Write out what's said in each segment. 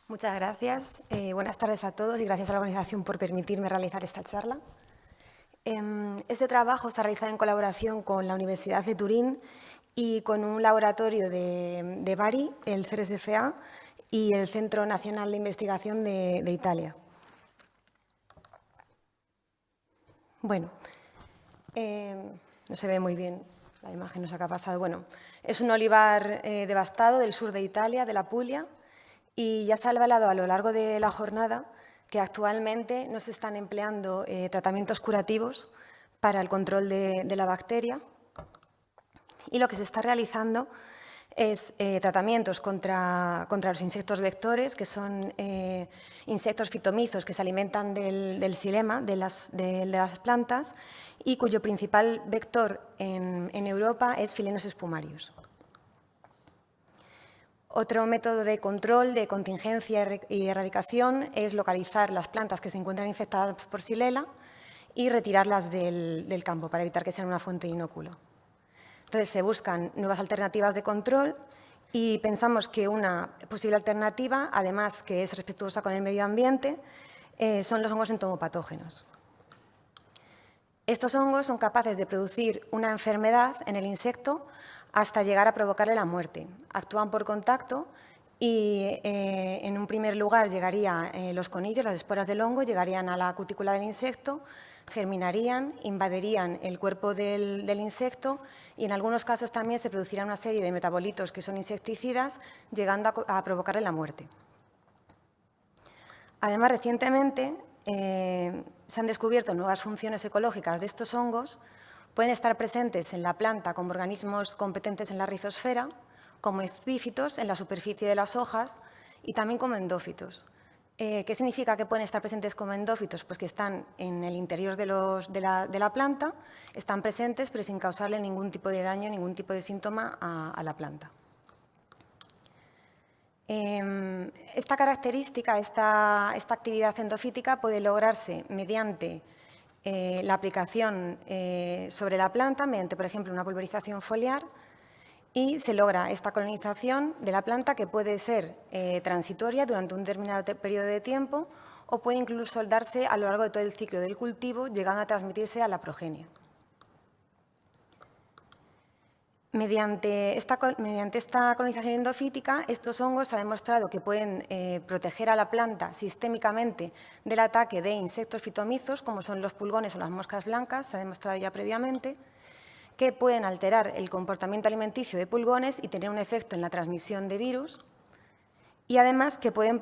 Muchas gracias. Buenas tardes a todos y gracias a la organización por permitirme realizar esta charla. Este trabajo se ha realizado en colaboración con la Universidad de Turín y con un laboratorio de Bari, el CERESFA, y el Centro Nacional de Investigación de Italia. Bueno, no se ve muy bien la imagen, no sé qué ha pasado. Bueno, es un olivar devastado del sur de Italia, de la Puglia, y ya se ha revelado a lo largo de la jornada que actualmente no se están empleando tratamientos curativos para el control de la bacteria, y lo que se está realizando es tratamientos contra los insectos vectores, que son insectos fitomizos que se alimentan del xilema de las plantas y cuyo principal vector en Europa es Philonous spumarius. Otro método de control, de contingencia y erradicación es localizar las plantas que se encuentran infectadas por Xylella y retirarlas del campo para evitar que sean una fuente de inóculo. Entonces, se buscan nuevas alternativas de control y pensamos que una posible alternativa, además que es respetuosa con el medio ambiente, son los hongos entomopatógenos. Estos hongos son capaces de producir una enfermedad en el insecto hasta llegar a provocarle la muerte. Actúan por contacto y en un primer lugar llegarían los conillos, las esporas del hongo, llegarían a la cutícula del insecto, germinarían, invadirían el cuerpo del insecto y en algunos casos también se produciría una serie de metabolitos que son insecticidas, llegando a provocarle la muerte. Además, recientemente se han descubierto nuevas funciones ecológicas de estos hongos. Pueden estar presentes en la planta como organismos competentes en la rizosfera, como epífitos en la superficie de las hojas y también como endófitos. ¿Qué significa que pueden estar presentes como endófitos? Pues que están en el interior de la planta, están presentes pero sin causarle ningún tipo de daño, ningún tipo de síntoma a la planta. Esta característica, esta actividad endofítica puede lograrse mediante la aplicación sobre la planta, mediante, por ejemplo, una pulverización foliar, y se logra esta colonización de la planta que puede ser transitoria durante un determinado periodo de tiempo o puede incluso darse a lo largo de todo el ciclo del cultivo, llegando a transmitirse a la progenie. Mediante esta colonización endofítica, estos hongos se ha demostrado que pueden proteger a la planta sistémicamente del ataque de insectos fitomizos, como son los pulgones o las moscas blancas, se ha demostrado ya previamente, que pueden alterar el comportamiento alimenticio de pulgones y tener un efecto en la transmisión de virus, y además que pueden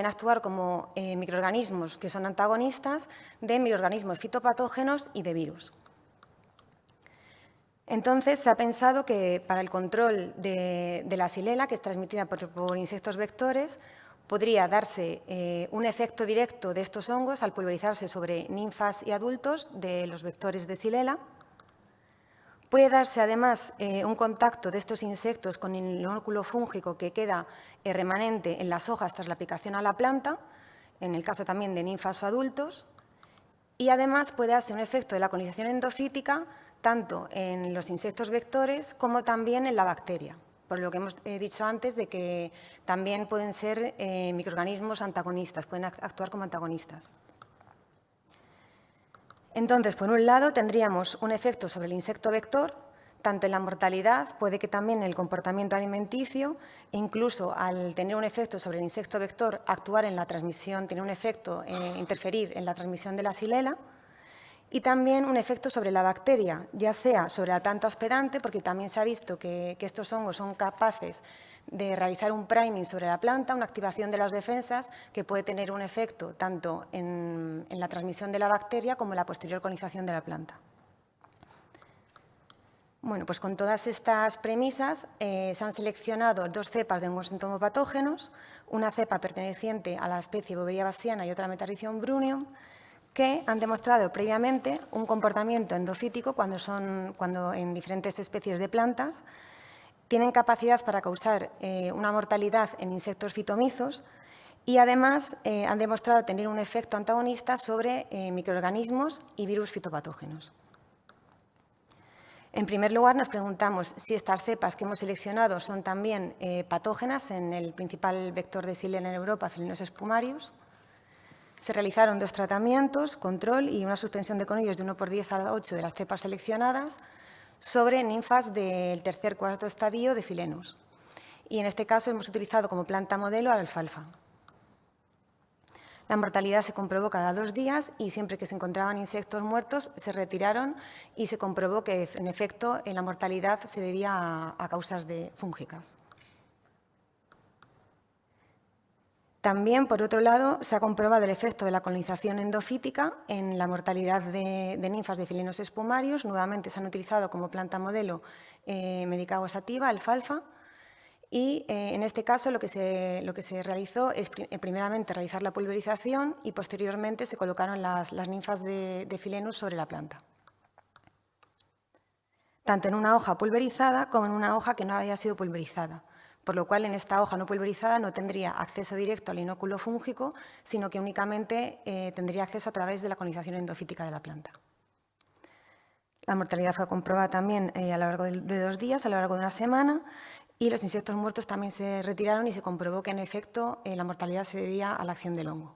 actuar como microorganismos que son antagonistas de microorganismos fitopatógenos y de virus. Entonces, se ha pensado que para el control de la Xylella, que es transmitida por insectos vectores, podría darse un efecto directo de estos hongos al pulverizarse sobre ninfas y adultos de los vectores de Xylella. Puede darse, además, un contacto de estos insectos con el inóculo fúngico que queda remanente en las hojas tras la aplicación a la planta, en el caso también de ninfas o adultos. Y, además, puede darse un efecto de la colonización endofítica tanto en los insectos vectores como también en la bacteria, por lo que hemos dicho antes de que también pueden ser microorganismos antagonistas, pueden actuar como antagonistas. Entonces, por un lado, tendríamos un efecto sobre el insecto vector, tanto en la mortalidad, puede que también en el comportamiento alimenticio, e incluso al tener un efecto sobre el insecto vector, actuar en la transmisión, tener un efecto, interferir en la transmisión de la Xylella, y también un efecto sobre la bacteria, ya sea sobre la planta hospedante, porque también se ha visto que estos hongos son capaces de realizar un priming sobre la planta, una activación de las defensas que puede tener un efecto tanto en la transmisión de la bacteria como en la posterior colonización de la planta. Bueno, pues con todas estas premisas se han seleccionado dos cepas de hongos entomopatógenos, una cepa perteneciente a la especie Boveria bassiana y otra Metarhizium bruneum, que han demostrado previamente un comportamiento endofítico cuando en diferentes especies de plantas tienen capacidad para causar una mortalidad en insectos fitomizos y además han demostrado tener un efecto antagonista sobre microorganismos y virus fitopatógenos. En primer lugar, nos preguntamos si estas cepas que hemos seleccionado son también patógenas en el principal vector de Xylella en Europa, Phalaenopsis spumarius. Se realizaron 2 tratamientos, control y una suspensión de conillos de 1/10 a 8 de las cepas seleccionadas sobre ninfas del tercer-cuarto estadio de Phalaenus. Y en este caso hemos utilizado como planta modelo a la alfalfa. La mortalidad se comprobó cada 2 días y siempre que se encontraban insectos muertos se retiraron y se comprobó que, en efecto, la mortalidad se debía a causas fúngicas. También, por otro lado, se ha comprobado el efecto de la colonización endofítica en la mortalidad de ninfas de Phalaenopsis spumarius. Nuevamente se han utilizado como planta modelo Medicago sativa, alfalfa. Y en este caso lo que se realizó es primeramente realizar la pulverización y posteriormente se colocaron las ninfas de Phalaenus sobre la planta, tanto en una hoja pulverizada como en una hoja que no haya sido pulverizada, por lo cual en esta hoja no pulverizada no tendría acceso directo al inóculo fúngico, sino que únicamente tendría acceso a través de la colonización endofítica de la planta. La mortalidad fue comprobada también a lo largo de 2 días, a lo largo de una semana, y los insectos muertos también se retiraron y se comprobó que, en efecto, la mortalidad se debía a la acción del hongo.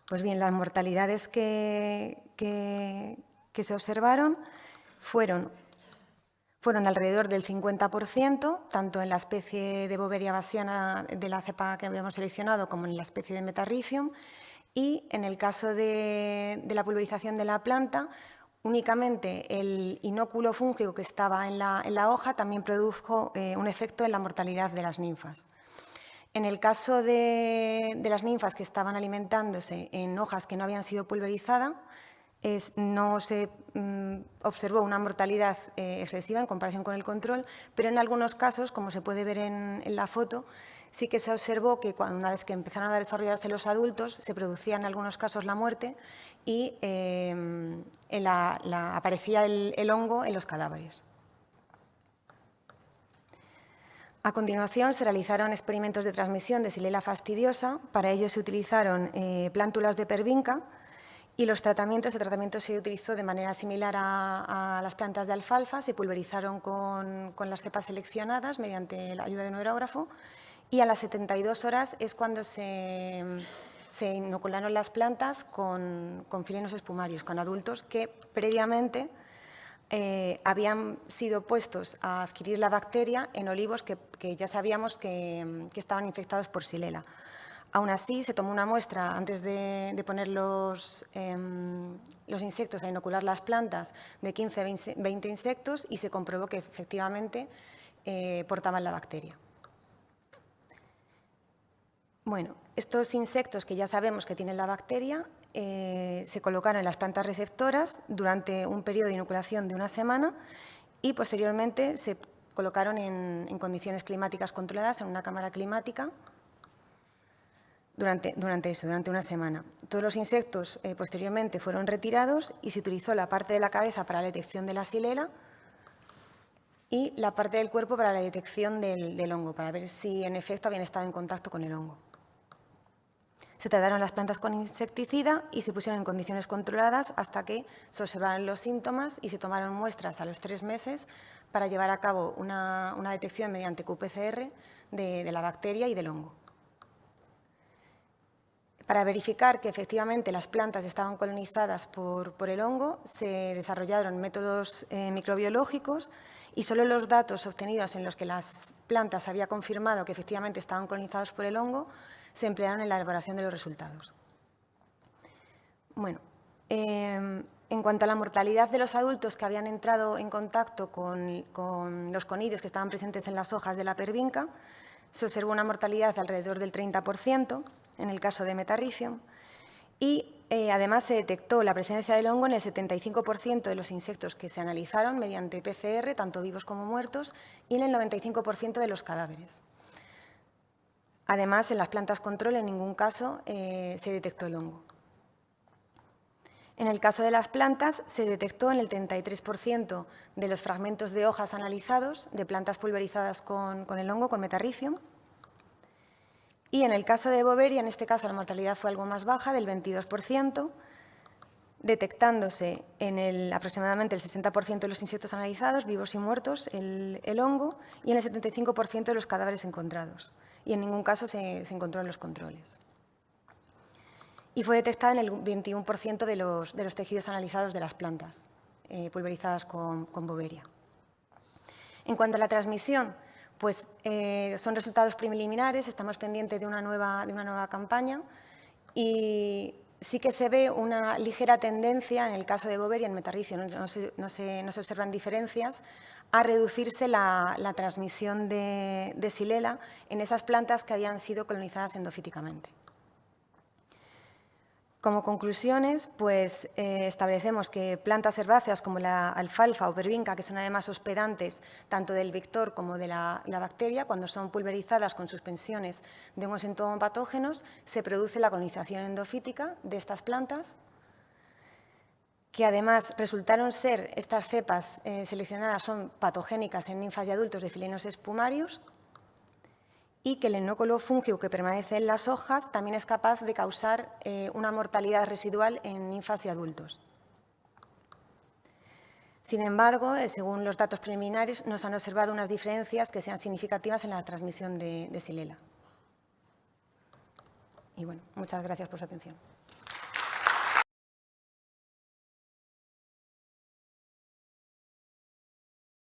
Pues bien, las mortalidades que se observaron fueron alrededor del 50%, tanto en la especie de Boveria bassiana de la cepa que habíamos seleccionado como en la especie de Metarrhizium, y en el caso de la pulverización de la planta, únicamente el inóculo fúngico que estaba en la hoja también produjo un efecto en la mortalidad de las ninfas. En el caso de las ninfas que estaban alimentándose en hojas que no habían sido pulverizadas, no se observó una mortalidad excesiva en comparación con el control, pero en algunos casos, como se puede ver en la foto, sí que se observó que una vez que empezaron a desarrollarse los adultos, se producía en algunos casos la muerte y aparecía el hongo en los cadáveres. A continuación, se realizaron experimentos de transmisión de Xylella fastidiosa. Para ello se utilizaron plántulas de pervinca y el tratamiento se utilizó de manera similar a las plantas de alfalfa. Se pulverizaron con las cepas seleccionadas mediante la ayuda de un aerógrafo y a las 72 horas es cuando se inocularon las plantas con Phalaenopsis spumarius, con adultos que previamente habían sido puestos a adquirir la bacteria en olivos que ya sabíamos que estaban infectados por Xylella. Aún así, se tomó una muestra antes de poner los insectos a inocular las plantas de 15-20 insectos y se comprobó que efectivamente portaban la bacteria. Bueno, estos insectos que ya sabemos que tienen la bacteria se colocaron en las plantas receptoras durante un periodo de inoculación de una semana y posteriormente se colocaron en condiciones climáticas controladas en una cámara climática durante una semana. Todos los insectos posteriormente fueron retirados y se utilizó la parte de la cabeza para la detección de la Xylella y la parte del cuerpo para la detección del hongo, para ver si en efecto habían estado en contacto con el hongo. Se trataron las plantas con insecticida y se pusieron en condiciones controladas hasta que se observaron los síntomas y se tomaron muestras a los 3 meses para llevar a cabo una detección mediante qPCR de la bacteria y del hongo. Para verificar que efectivamente las plantas estaban colonizadas por el hongo, se desarrollaron métodos microbiológicos y solo los datos obtenidos en los que las plantas había confirmado que efectivamente estaban colonizadas por el hongo se emplearon en la elaboración de los resultados. Bueno, en cuanto a la mortalidad de los adultos que habían entrado en contacto con los conidios que estaban presentes en las hojas de la pervinca, se observó una mortalidad de alrededor del 30% en el caso de Metarrhizium y además se detectó la presencia del hongo en el 75% de los insectos que se analizaron mediante PCR, tanto vivos como muertos, y en el 95% de los cadáveres. Además, en las plantas control en ningún caso se detectó el hongo. En el caso de las plantas, se detectó en el 33% de los fragmentos de hojas analizados de plantas pulverizadas con el hongo, con Metarrhizium. Y en el caso de Boveria, en este caso la mortalidad fue algo más baja, del 22%. detectándose en aproximadamente el 60% de los insectos analizados, vivos y muertos, el hongo, y en el 75% de los cadáveres encontrados. Y en ningún caso se encontró en los controles. Y fue detectada en el 21% de los tejidos analizados de las plantas pulverizadas con Boveria. En cuanto a la transmisión, pues son resultados preliminares, estamos pendientes de una nueva campaña y sí que se ve una ligera tendencia, en el caso de Boveria, en Metarrhizium no se observan diferencias, a reducirse la transmisión de Xylella en esas plantas que habían sido colonizadas endofíticamente. Como conclusiones, pues establecemos que plantas herbáceas como la alfalfa o verbinca, que son además hospedantes tanto del vector como de la bacteria, cuando son pulverizadas con suspensiones de hongos entomopatógenos, se produce la colonización endofítica de estas plantas, que además resultaron ser, estas cepas seleccionadas son patogénicas en ninfas y adultos de Phalaenus spumarius, y que el enóculo fúngico que permanece en las hojas también es capaz de causar una mortalidad residual en ninfas y adultos. Sin embargo, según los datos preliminares, no se han observado unas diferencias que sean significativas en la transmisión de Xylella. Y bueno, muchas gracias por su atención.